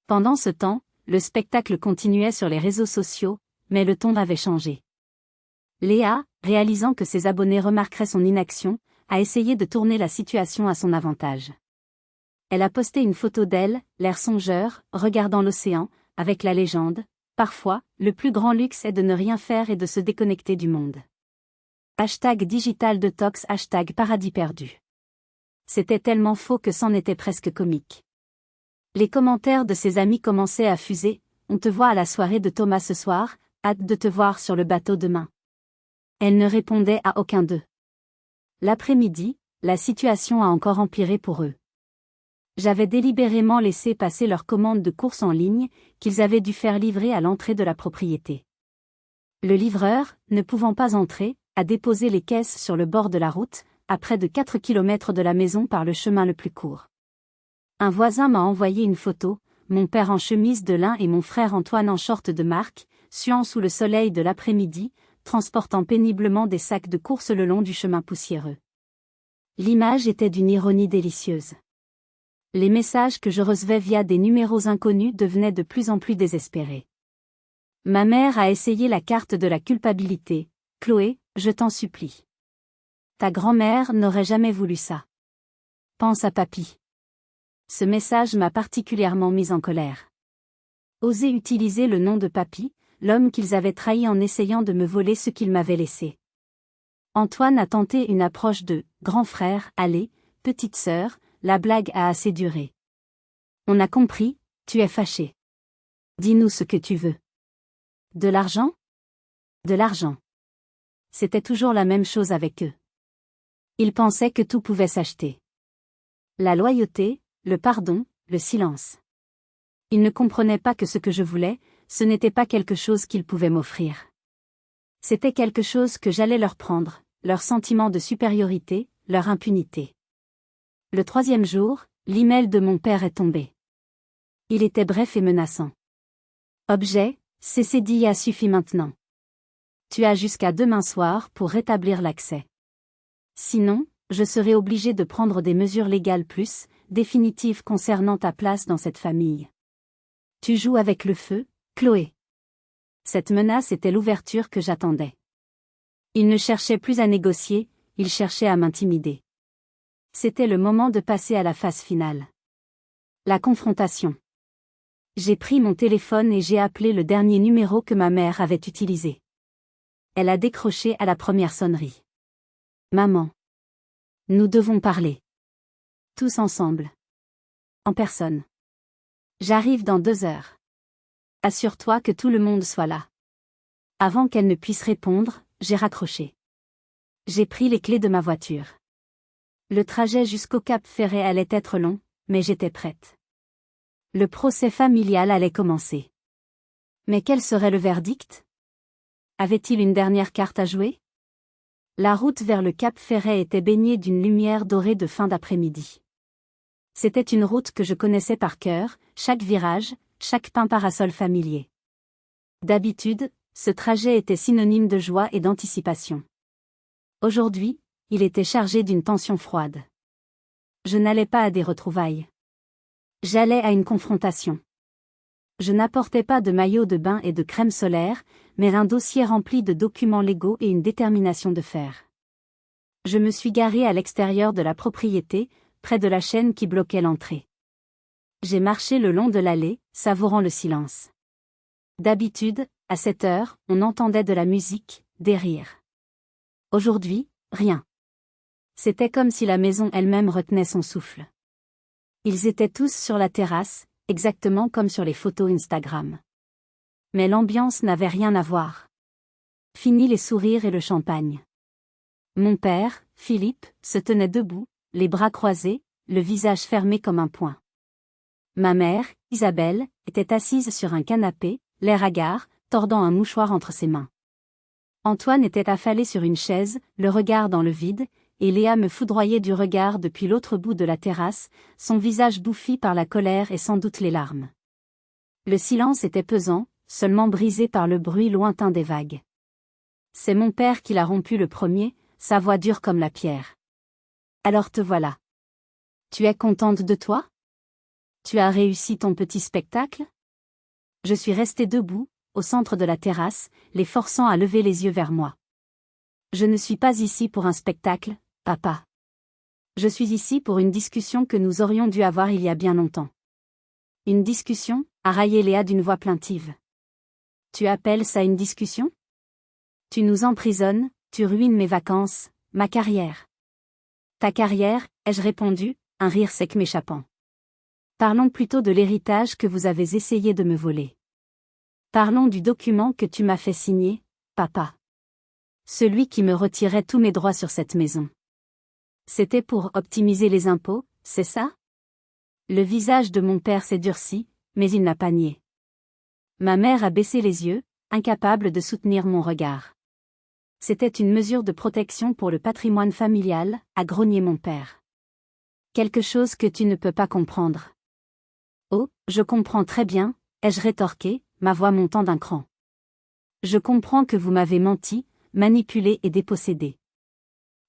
Pendant ce temps, le spectacle continuait sur les réseaux sociaux, mais le ton avait changé. Léa, réalisant que ses abonnés remarqueraient son inaction, a essayé de tourner la situation à son avantage. Elle a posté une photo d'elle, l'air songeur, regardant l'océan, avec la légende « Parfois, le plus grand luxe est de ne rien faire et de se déconnecter du monde. » #digital detox #paradis perdu. C'était tellement faux que c'en était presque comique. Les commentaires de ses amis commençaient à fuser « On te voit à la soirée de Thomas ce soir, hâte de te voir sur le bateau demain. » Elle ne répondait à aucun d'eux. L'après-midi, la situation a encore empiré pour eux. J'avais délibérément laissé passer leur commande de course en ligne, qu'ils avaient dû faire livrer à l'entrée de la propriété. Le livreur, ne pouvant pas entrer, a déposé les caisses sur le bord de la route, à près de 4 km de la maison par le chemin le plus court. Un voisin m'a envoyé une photo, mon père en chemise de lin et mon frère Antoine en short de marque, suant sous le soleil de l'après-midi, transportant péniblement des sacs de course le long du chemin poussiéreux. L'image était d'une ironie délicieuse. Les messages que je recevais via des numéros inconnus devenaient de plus en plus désespérés. Ma mère a essayé la carte de la culpabilité. Chloé, je t'en supplie. Ta grand-mère n'aurait jamais voulu ça. Pense à papy. Ce message m'a particulièrement mise en colère. Oser utiliser le nom de papy, l'homme qu'ils avaient trahi en essayant de me voler ce qu'il m'avait laissé. Antoine a tenté une approche de « grand frère, allez, petite sœur », la blague a assez duré. On a compris, tu es fâché. Dis-nous ce que tu veux. De l'argent ? De l'argent. C'était toujours la même chose avec eux. Ils pensaient que tout pouvait s'acheter. La loyauté, le pardon, le silence. Ils ne comprenaient pas que ce que je voulais, ce n'était pas quelque chose qu'ils pouvaient m'offrir. C'était quelque chose que j'allais leur prendre, leur sentiment de supériorité, leur impunité. Le 3e jour, l'email de mon père est tombé. Il était bref et menaçant. Objet, CCDIA suffit maintenant. Tu as jusqu'à demain soir pour rétablir l'accès. Sinon, je serai obligé de prendre des mesures légales plus définitives concernant ta place dans cette famille. Tu joues avec le feu, Chloé. Cette menace était l'ouverture que j'attendais. Il ne cherchait plus à négocier, il cherchait à m'intimider. C'était le moment de passer à la phase finale. La confrontation. J'ai pris mon téléphone et j'ai appelé le dernier numéro que ma mère avait utilisé. Elle a décroché à la première sonnerie. Maman. Nous devons parler. Tous ensemble. En personne. J'arrive dans 2 heures. Assure-toi que tout le monde soit là. Avant qu'elle ne puisse répondre, j'ai raccroché. J'ai pris les clés de ma voiture. Le trajet jusqu'au Cap Ferret allait être long, mais j'étais prête. Le procès familial allait commencer. Mais quel serait le verdict ? Avait-il une dernière carte à jouer ? La route vers le Cap Ferret était baignée d'une lumière dorée de fin d'après-midi. C'était une route que je connaissais par cœur, chaque virage, chaque pin parasol familier. D'habitude, ce trajet était synonyme de joie et d'anticipation. Aujourd'hui, il était chargé d'une tension froide. Je n'allais pas à des retrouvailles. J'allais à une confrontation. Je n'apportais pas de maillot de bain et de crème solaire, mais un dossier rempli de documents légaux et une détermination de fer. Je me suis garé à l'extérieur de la propriété, près de la chaîne qui bloquait l'entrée. J'ai marché le long de l'allée, savourant le silence. D'habitude, à cette heure, on entendait de la musique, des rires. Aujourd'hui, rien. C'était comme si la maison elle-même retenait son souffle. Ils étaient tous sur la terrasse, exactement comme sur les photos Instagram. Mais l'ambiance n'avait rien à voir. Fini les sourires et le champagne. Mon père, Philippe, se tenait debout, les bras croisés, le visage fermé comme un poing. Ma mère, Isabelle, était assise sur un canapé, l'air hagard, tordant un mouchoir entre ses mains. Antoine était affalé sur une chaise, le regard dans le vide, et Léa me foudroyait du regard depuis l'autre bout de la terrasse, son visage bouffi par la colère et sans doute les larmes. Le silence était pesant, seulement brisé par le bruit lointain des vagues. C'est mon père qui l'a rompu le premier, sa voix dure comme la pierre. Alors te voilà. Tu es contente de toi ? Tu as réussi ton petit spectacle ? Je suis restée debout, au centre de la terrasse, les forçant à lever les yeux vers moi. Je ne suis pas ici pour un spectacle, papa. Je suis ici pour une discussion que nous aurions dû avoir il y a bien longtemps. Une discussion ? A raillé Léa d'une voix plaintive. Tu appelles ça une discussion ? Tu nous emprisonnes, tu ruines mes vacances, ma carrière. Ta carrière, ai-je répondu, un rire sec m'échappant. Parlons plutôt de l'héritage que vous avez essayé de me voler. Parlons du document que tu m'as fait signer, papa. Celui qui me retirait tous mes droits sur cette maison. C'était pour optimiser les impôts, c'est ça ? Le visage de mon père s'est durci, mais il n'a pas nié. Ma mère a baissé les yeux, incapable de soutenir mon regard. C'était une mesure de protection pour le patrimoine familial, a grogné mon père. Quelque chose que tu ne peux pas comprendre. Oh, je comprends très bien, ai-je rétorqué, ma voix montant d'un cran. Je comprends que vous m'avez menti, manipulé et dépossédé.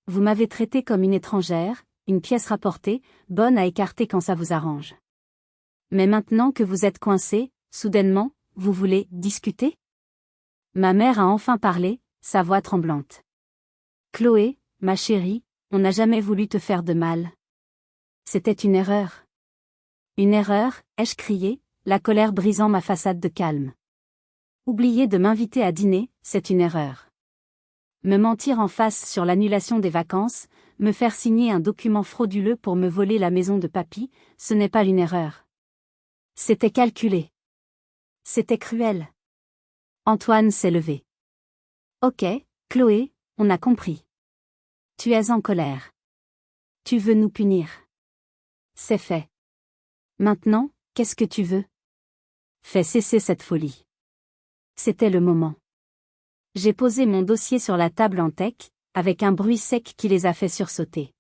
Vous m'avez traité comme une étrangère, une pièce rapportée, bonne à écarter quand ça vous arrange. Mais maintenant que vous êtes coincé, soudainement, vous voulez discuter? Ma mère a enfin parlé, sa voix tremblante. Chloé, ma chérie, on n'a jamais voulu te faire de mal. C'était une erreur. Une erreur, ai-je crié, la colère brisant ma façade de calme. Oublier de m'inviter à dîner, c'est une erreur. Me mentir en face sur l'annulation des vacances, me faire signer un document frauduleux pour me voler la maison de papy, ce n'est pas une erreur. C'était calculé. C'était cruel. Antoine s'est levé. Ok, Chloé, on a compris. Tu es en colère. Tu veux nous punir. C'est fait. Maintenant, qu'est-ce que tu veux? Fais cesser cette folie. C'était le moment. J'ai posé mon dossier sur la table en tech, avec un bruit sec qui les a fait sursauter.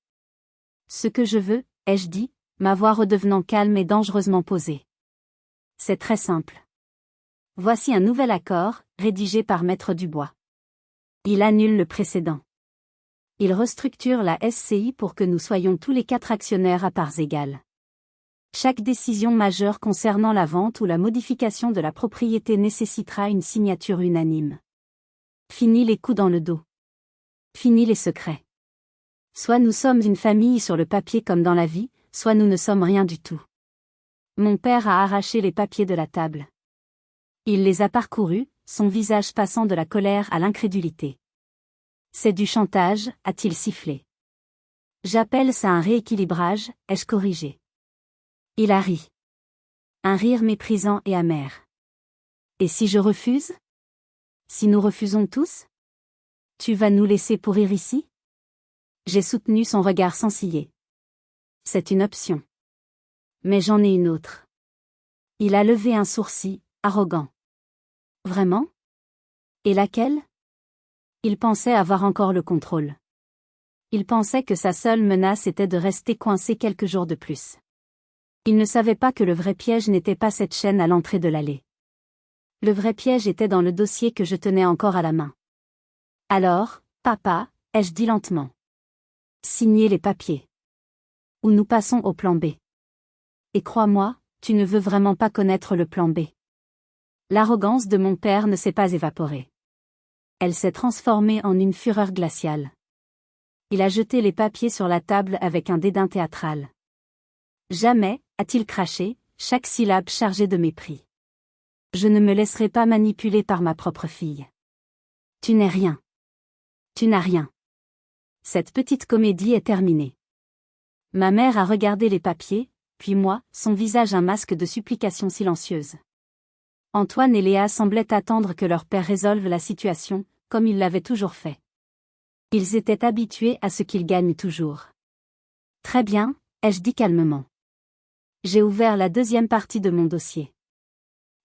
Ce que je veux, ai-je dit, ma voix redevenant calme et dangereusement posée. C'est très simple. Voici un nouvel accord, rédigé par Maître Dubois. Il annule le précédent. Il restructure la SCI pour que nous soyons tous les 4 actionnaires à parts égales. Chaque décision majeure concernant la vente ou la modification de la propriété nécessitera une signature unanime. Fini les coups dans le dos. Fini les secrets. Soit nous sommes une famille sur le papier comme dans la vie, soit nous ne sommes rien du tout. Mon père a arraché les papiers de la table. Il les a parcourus, son visage passant de la colère à l'incrédulité. C'est du chantage, a-t-il sifflé. J'appelle ça un rééquilibrage, ai-je corrigé. Il a ri. Un rire méprisant et amer. Et si je refuse? Si nous refusons tous? Tu vas nous laisser pourrir ici? J'ai soutenu son regard sans ciller. C'est une option. Mais j'en ai une autre. Il a levé un sourcil, arrogant. Vraiment? Et laquelle? Il pensait avoir encore le contrôle. Il pensait que sa seule menace était de rester coincé quelques jours de plus. Il ne savait pas que le vrai piège n'était pas cette chaîne à l'entrée de l'allée. Le vrai piège était dans le dossier que je tenais encore à la main. Alors, papa, ai-je dit lentement. Signez les papiers. Ou nous passons au plan B. Et crois-moi, tu ne veux vraiment pas connaître le plan B. L'arrogance de mon père ne s'est pas évaporée. Elle s'est transformée en une fureur glaciale. Il a jeté les papiers sur la table avec un dédain théâtral. Jamais, a-t-il craché, chaque syllabe chargée de mépris. Je ne me laisserai pas manipuler par ma propre fille. Tu n'es rien. Tu n'as rien. Cette petite comédie est terminée. Ma mère a regardé les papiers, puis moi, son visage un masque de supplication silencieuse. Antoine et Léa semblaient attendre que leur père résolve la situation, comme il l'avait toujours fait. Ils étaient habitués à ce qu'ils gagnent toujours. Très bien, ai-je dit calmement. J'ai ouvert la deuxième partie de mon dossier.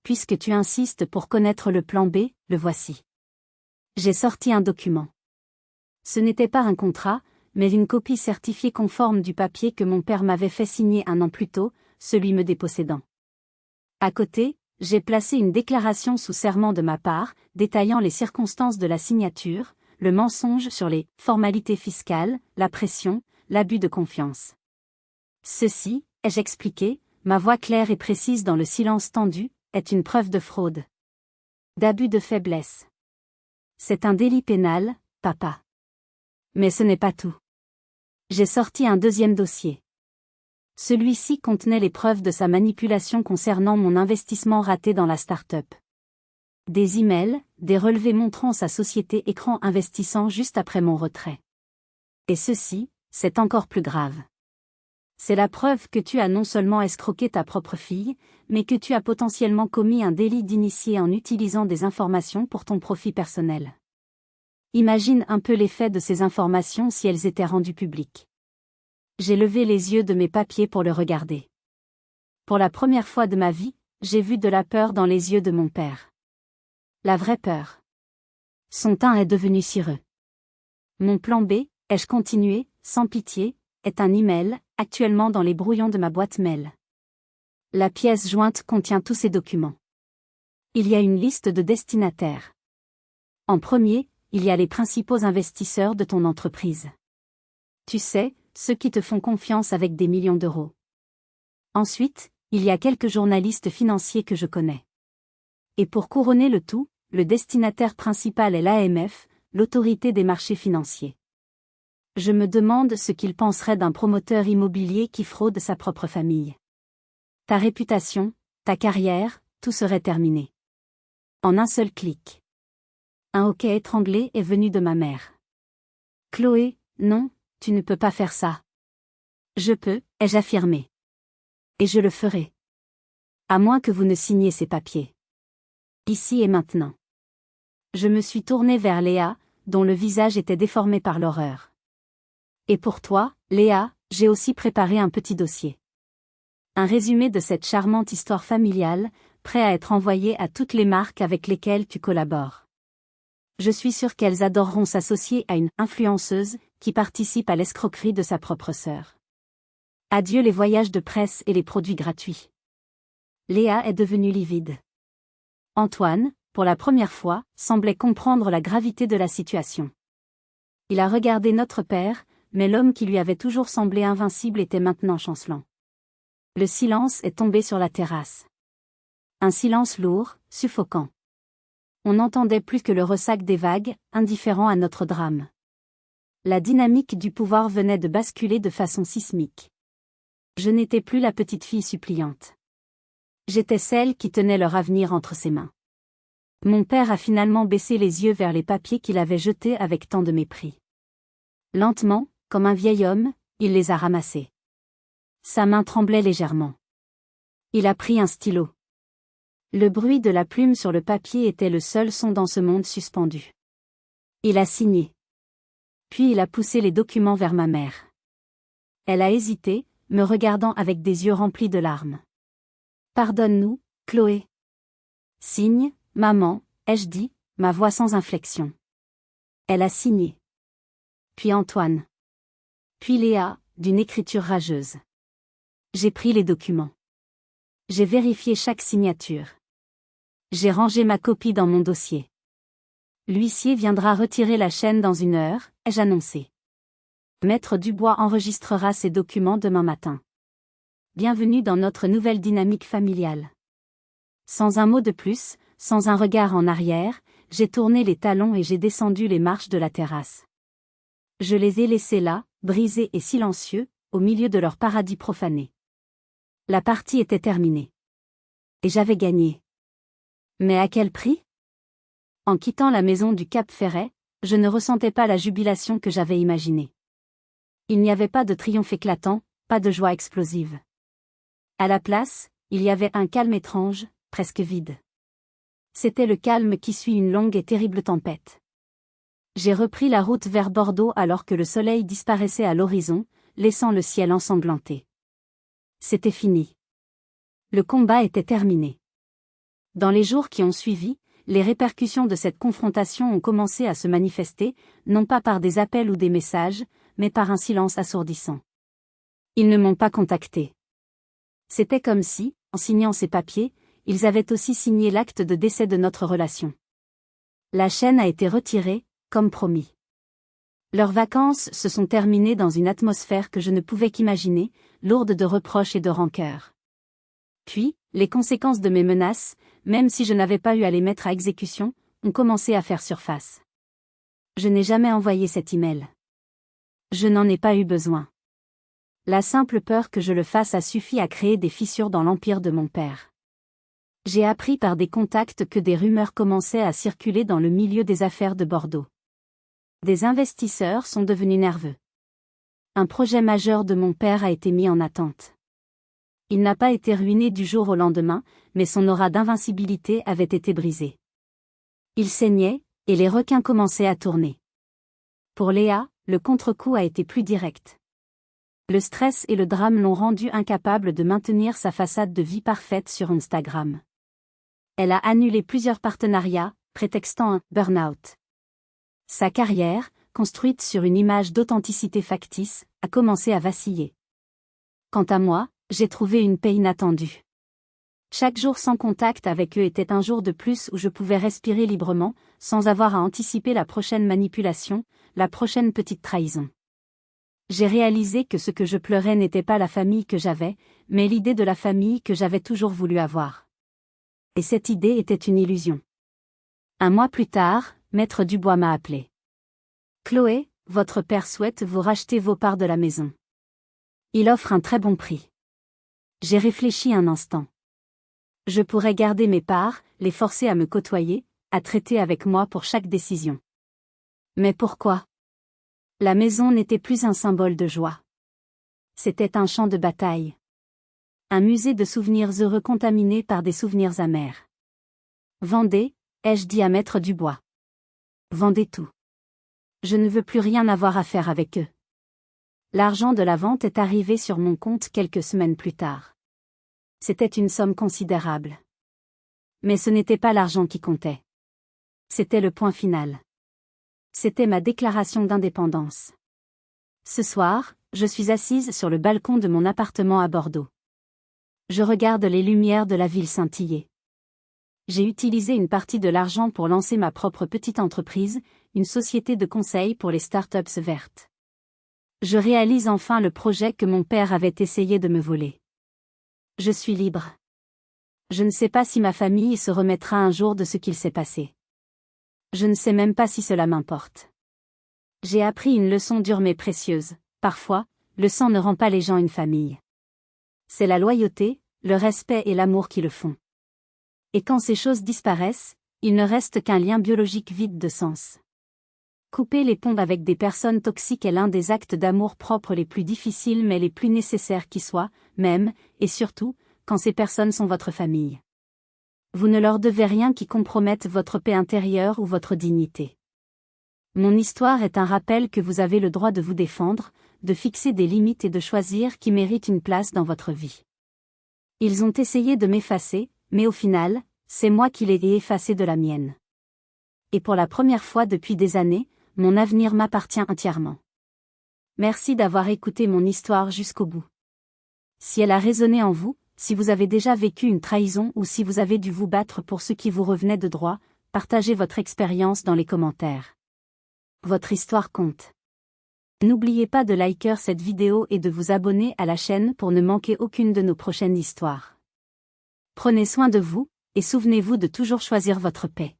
Puisque tu insistes pour connaître le plan B, le voici. J'ai sorti un document. Ce n'était pas un contrat, mais une copie certifiée conforme du papier que mon père m'avait fait signer un an plus tôt, celui me dépossédant. À côté, j'ai placé une déclaration sous serment de ma part, détaillant les circonstances de la signature, le mensonge sur les formalités fiscales, la pression, l'abus de confiance. Ceci, ai-je expliqué, ma voix claire et précise dans le silence tendu, est une preuve de fraude. D'abus de faiblesse. C'est un délit pénal, papa. Mais ce n'est pas tout. J'ai sorti un deuxième dossier. Celui-ci contenait les preuves de sa manipulation concernant mon investissement raté dans la start-up. Des emails, des relevés montrant sa société écran investissant juste après mon retrait. Et ceci, c'est encore plus grave. C'est la preuve que tu as non seulement escroqué ta propre fille, mais que tu as potentiellement commis un délit d'initié en utilisant des informations pour ton profit personnel. Imagine un peu l'effet de ces informations si elles étaient rendues publiques. J'ai levé les yeux de mes papiers pour le regarder. Pour la première fois de ma vie, j'ai vu de la peur dans les yeux de mon père. La vraie peur. Son teint est devenu cireux. Mon plan B, ai-je continué, sans pitié, est un email, actuellement dans les brouillons de ma boîte mail. La pièce jointe contient tous ces documents. Il y a une liste de destinataires. En premier, il y a les principaux investisseurs de ton entreprise. Tu sais, ceux qui te font confiance avec des millions d'euros. Ensuite, il y a quelques journalistes financiers que je connais. Et pour couronner le tout, le destinataire principal est l'AMF, l'autorité des marchés financiers. Je me demande ce qu'il penserait d'un promoteur immobilier qui fraude sa propre famille. Ta réputation, ta carrière, tout serait terminé. En un seul clic. Un hoquet étranglé est venu de ma mère. Chloé, non, tu ne peux pas faire ça. Je peux, ai-je affirmé. Et je le ferai. À moins que vous ne signiez ces papiers. Ici et maintenant. Je me suis tournée vers Léa, dont le visage était déformé par l'horreur. Et pour toi, Léa, j'ai aussi préparé un petit dossier. Un résumé de cette charmante histoire familiale, prêt à être envoyé à toutes les marques avec lesquelles tu collabores. Je suis sûre qu'elles adoreront s'associer à une influenceuse qui participe à l'escroquerie de sa propre sœur. Adieu les voyages de presse et les produits gratuits. Léa est devenue livide. Antoine, pour la première fois, semblait comprendre la gravité de la situation. Il a regardé notre père, mais l'homme qui lui avait toujours semblé invincible était maintenant chancelant. Le silence est tombé sur la terrasse. Un silence lourd, suffocant. On n'entendait plus que le ressac des vagues, indifférent à notre drame. La dynamique du pouvoir venait de basculer de façon sismique. Je n'étais plus la petite fille suppliante. J'étais celle qui tenait leur avenir entre ses mains. Mon père a finalement baissé les yeux vers les papiers qu'il avait jetés avec tant de mépris. Lentement, comme un vieil homme, il les a ramassés. Sa main tremblait légèrement. Il a pris un stylo. Le bruit de la plume sur le papier était le seul son dans ce monde suspendu. Il a signé. Puis il a poussé les documents vers ma mère. Elle a hésité, me regardant avec des yeux remplis de larmes. « Pardonne-nous, Chloé. » « Signe, maman, ai-je dit, ma voix sans inflexion. Elle a signé. Puis Antoine. Puis Léa, d'une écriture rageuse. J'ai pris les documents. J'ai vérifié chaque signature. J'ai rangé ma copie dans mon dossier. L'huissier viendra retirer la chaîne dans 1 heure, ai-je annoncé. Maître Dubois enregistrera ces documents demain matin. Bienvenue dans notre nouvelle dynamique familiale. Sans un mot de plus, sans un regard en arrière, j'ai tourné les talons et j'ai descendu les marches de la terrasse. Je les ai laissés là, brisés et silencieux, au milieu de leur paradis profané. La partie était terminée. Et j'avais gagné. Mais à quel prix ? En quittant la maison du Cap Ferret, je ne ressentais pas la jubilation que j'avais imaginée. Il n'y avait pas de triomphe éclatant, pas de joie explosive. À la place, il y avait un calme étrange, presque vide. C'était le calme qui suit une longue et terrible tempête. J'ai repris la route vers Bordeaux alors que le soleil disparaissait à l'horizon, laissant le ciel ensanglanté. C'était fini. Le combat était terminé. Dans les jours qui ont suivi, les répercussions de cette confrontation ont commencé à se manifester, non pas par des appels ou des messages, mais par un silence assourdissant. Ils ne m'ont pas contacté. C'était comme si, en signant ces papiers, ils avaient aussi signé l'acte de décès de notre relation. La chaîne a été retirée, comme promis. Leurs vacances se sont terminées dans une atmosphère que je ne pouvais qu'imaginer, lourde de reproches et de rancœur. Puis, les conséquences de mes menaces, même si je n'avais pas eu à les mettre à exécution, ont commencé à faire surface. Je n'ai jamais envoyé cet email. Je n'en ai pas eu besoin. La simple peur que je le fasse a suffi à créer des fissures dans l'empire de mon père. J'ai appris par des contacts que des rumeurs commençaient à circuler dans le milieu des affaires de Bordeaux. Des investisseurs sont devenus nerveux. Un projet majeur de mon père a été mis en attente. Il n'a pas été ruiné du jour au lendemain, mais son aura d'invincibilité avait été brisée. Il saignait, et les requins commençaient à tourner. Pour Léa, le contre-coup a été plus direct. Le stress et le drame l'ont rendue incapable de maintenir sa façade de vie parfaite sur Instagram. Elle a annulé plusieurs partenariats, prétextant un « burn-out ». Sa carrière, construite sur une image d'authenticité factice, a commencé à vaciller. Quant à moi, j'ai trouvé une paix inattendue. Chaque jour sans contact avec eux était un jour de plus où je pouvais respirer librement, sans avoir à anticiper la prochaine manipulation, la prochaine petite trahison. j'ai réalisé que ce que je pleurais n'était pas la famille que j'avais, mais l'idée de la famille que j'avais toujours voulu avoir. Et cette idée était une illusion. Un mois plus tard, Maître Dubois m'a appelé. Chloé, votre père souhaite vous racheter vos parts de la maison. Il offre un très bon prix. J'ai réfléchi un instant. Je pourrais garder mes parts, les forcer à me côtoyer, à traiter avec moi pour chaque décision. Mais pourquoi? La maison n'était plus un symbole de joie. C'était un champ de bataille. Un musée de souvenirs heureux contaminés par des souvenirs amers. Vendez, ai-je dit à Maître Dubois. Vendez tout. Je ne veux plus rien avoir à faire avec eux. L'argent de la vente est arrivé sur mon compte quelques semaines plus tard. C'était une somme considérable. Mais ce n'était pas l'argent qui comptait. C'était le point final. C'était ma déclaration d'indépendance. Ce soir, je suis assise sur le balcon de mon appartement à Bordeaux. Je regarde les lumières de la ville scintiller. J'ai utilisé une partie de l'argent pour lancer ma propre petite entreprise, une société de conseil pour les startups vertes. Je réalise enfin le projet que mon père avait essayé de me voler. Je suis libre. Je ne sais pas si ma famille se remettra un jour de ce qu'il s'est passé. Je ne sais même pas si cela m'importe. J'ai appris une leçon dure mais précieuse. Parfois, le sang ne rend pas les gens une famille. C'est la loyauté, le respect et l'amour qui le font. Et quand ces choses disparaissent, il ne reste qu'un lien biologique vide de sens. Couper les ponts avec des personnes toxiques est l'un des actes d'amour propre les plus difficiles mais les plus nécessaires qui soient, même, et surtout, quand ces personnes sont votre famille. Vous ne leur devez rien qui compromette votre paix intérieure ou votre dignité. Mon histoire est un rappel que vous avez le droit de vous défendre, de fixer des limites et de choisir qui mérite une place dans votre vie. Ils ont essayé de m'effacer, mais au final, c'est moi qui les ai effacés de la mienne. Et pour la première fois depuis des années, mon avenir m'appartient entièrement. Merci d'avoir écouté mon histoire jusqu'au bout. Si elle a résonné en vous, si vous avez déjà vécu une trahison ou si vous avez dû vous battre pour ce qui vous revenait de droit, partagez votre expérience dans les commentaires. Votre histoire compte. N'oubliez pas de liker cette vidéo et de vous abonner à la chaîne pour ne manquer aucune de nos prochaines histoires. Prenez soin de vous, et souvenez-vous de toujours choisir votre paix.